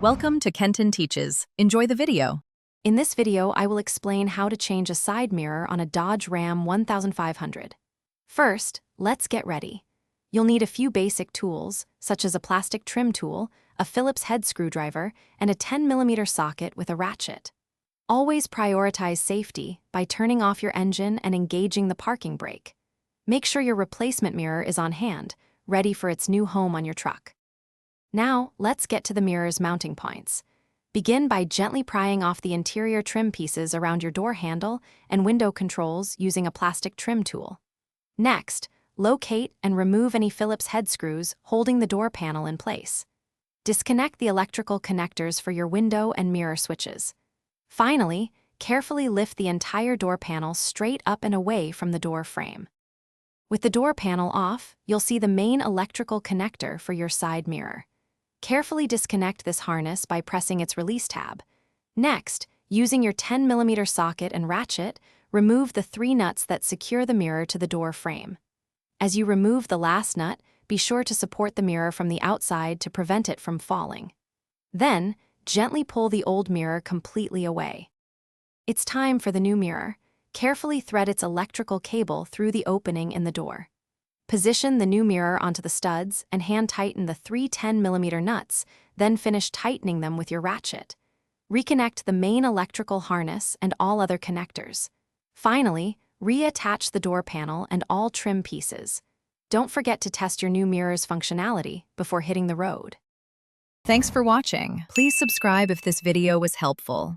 Welcome to Kenton Teaches. Enjoy the video. In this video, I will explain how to change a side mirror on a Dodge Ram 1500. First, let's get ready. You'll need a few basic tools, such as a plastic trim tool, a Phillips head screwdriver, and a 10mm socket with a ratchet. Always prioritize safety by turning off your engine and engaging the parking brake. Make sure your replacement mirror is on hand, ready for its new home on your truck. Now, let's get to the mirror's mounting points. Begin by gently prying off the interior trim pieces around your door handle and window controls using a plastic trim tool. Next, locate and remove any Phillips head screws holding the door panel in place. Disconnect the electrical connectors for your window and mirror switches. Finally, carefully lift the entire door panel straight up and away from the door frame. With the door panel off, you'll see the main electrical connector for your side mirror. Carefully disconnect this harness by pressing its release tab. Next, using your 10mm socket and ratchet, remove the 3 nuts that secure the mirror to the door frame. As you remove the last nut, be sure to support the mirror from the outside to prevent it from falling. Then, gently pull the old mirror completely away. It's time for the new mirror. Carefully thread its electrical cable through the opening in the door. Position the new mirror onto the studs and hand tighten the 3 10mm nuts, then finish tightening them with your ratchet. Reconnect the main electrical harness and all other connectors. Finally, reattach the door panel and all trim pieces. Don't forget to test your new mirror's functionality before hitting the road. Thanks for watching. Please subscribe if this video was helpful.